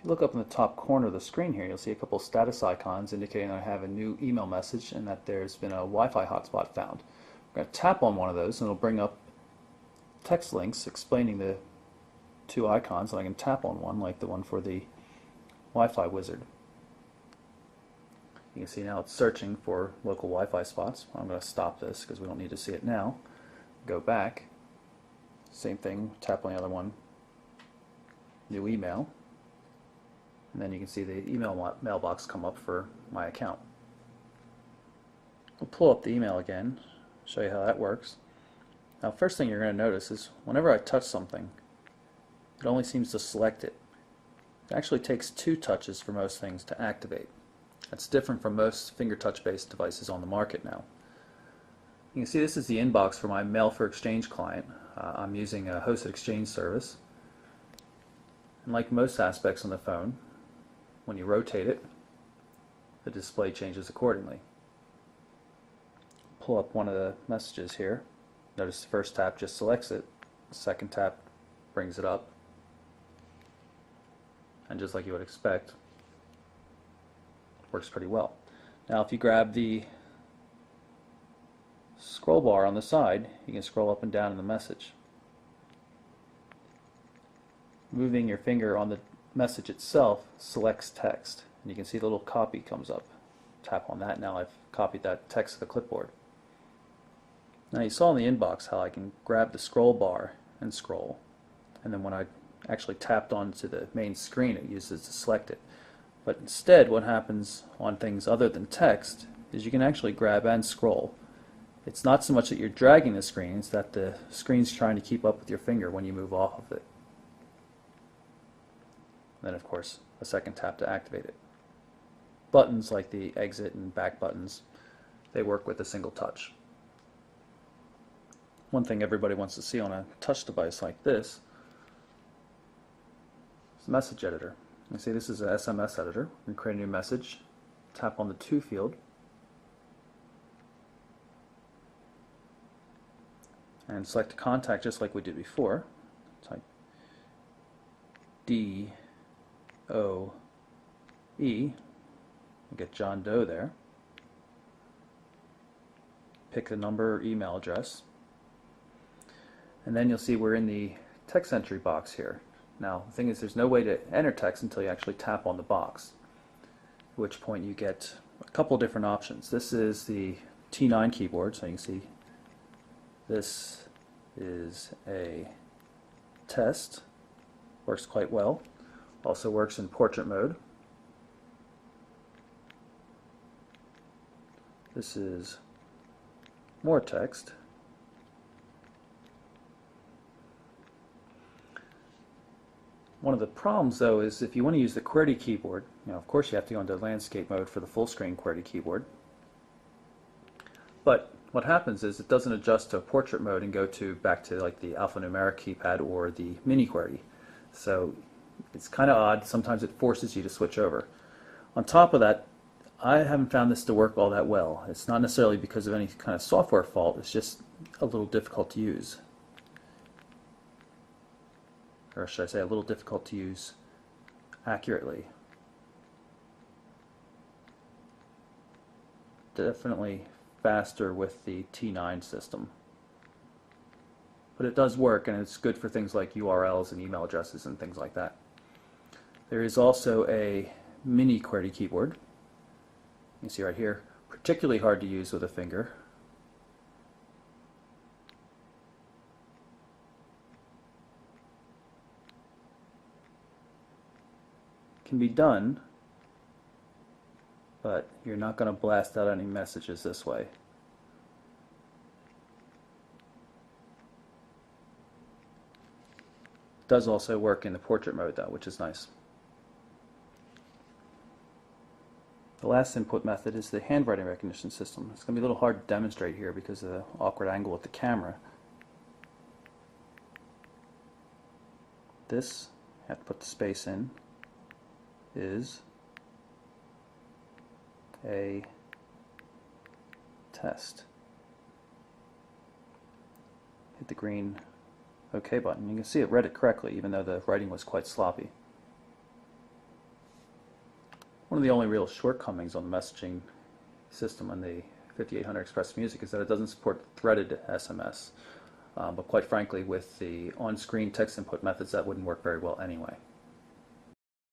If you look up in the top corner of the screen here, you'll see a couple status icons indicating that I have a new email message and that there's been a Wi-Fi hotspot found. I'm going to tap on one of those and it'll bring up text links explaining the two icons, and I can tap on one like the one for the Wi-Fi wizard. You can see now it's searching for local Wi-Fi spots. I'm going to stop this because we don't need to see it now. Go back. Same thing, tap on the other one. New email. And then you can see the email mailbox come up for my account. We'll pull up the email again, show you how that works. Now, first thing you're going to notice is whenever I touch something, it only seems to select it. It actually takes 2 touches for most things to activate. That's different from most finger touch based devices on the market now. You can see this is the inbox for my Mail for Exchange client. I'm using a hosted exchange service. And like most aspects on the phone, when you rotate it, the display changes accordingly. Pull up one of the messages here. Notice the first tap just selects it, the second tap brings it up, and just like you would expect, it works pretty well. Now if you grab the scroll bar on the side, you can scroll up and down in the message. Moving your finger on the message itself selects text, and you can see the little copy comes up. Tap on that. Now I've copied that text to the clipboard. Now you saw in the inbox how I can grab the scroll bar and scroll, and then when I actually tapped onto the main screen it uses to select it. But instead what happens on things other than text is you can actually grab and scroll. It's not so much that you're dragging the screen, it's that the screen's trying to keep up with your finger when you move off of it. Then of course a second tap to activate it. Buttons like the exit and back buttons, they work with a single touch. One thing everybody wants to see on a touch device like this is the message editor. You see this is an SMS editor. We create a new message, tap on the to field, and select a contact just like we did before. Type D-O-E, we'll get John Doe there. Pick the number or email address. And then you'll see we're in the text entry box here. Now the thing is there's no way to enter text until you actually tap on the box, at which point you get a couple different options. This is the T9 keyboard, so you can see this is a test, works quite well, also works in portrait mode. This is more text. One of the problems though is if you want to use the QWERTY keyboard, of course you have to go into landscape mode for the full screen QWERTY keyboard. But what happens is it doesn't adjust to portrait mode and go back to like the alphanumeric keypad or the mini QWERTY. So it's kind of odd. Sometimes it forces you to switch over. On top of that, I haven't found this to work all that well. It's not necessarily because of any kind of software fault, it's just a little difficult to use. Or should I say a little difficult to use accurately. Definitely faster with the T9 system. But it does work, and it's good for things like URLs and email addresses and things like that. There is also a mini QWERTY keyboard. You can see right here, particularly hard to use with a finger. Can be done, but you're not going to blast out any messages this way. It does also work in the portrait mode though, which is nice. The last input method is the handwriting recognition system. It's going to be a little hard to demonstrate here because of the awkward angle with the camera. This, you have to put the space in, is a test. Hit the green OK button. You can see it read it correctly even though the writing was quite sloppy. One of the only real shortcomings on the messaging system on the 5800 Express Music is that it doesn't support threaded SMS. But quite frankly, with the on-screen text input methods, that wouldn't work very well anyway.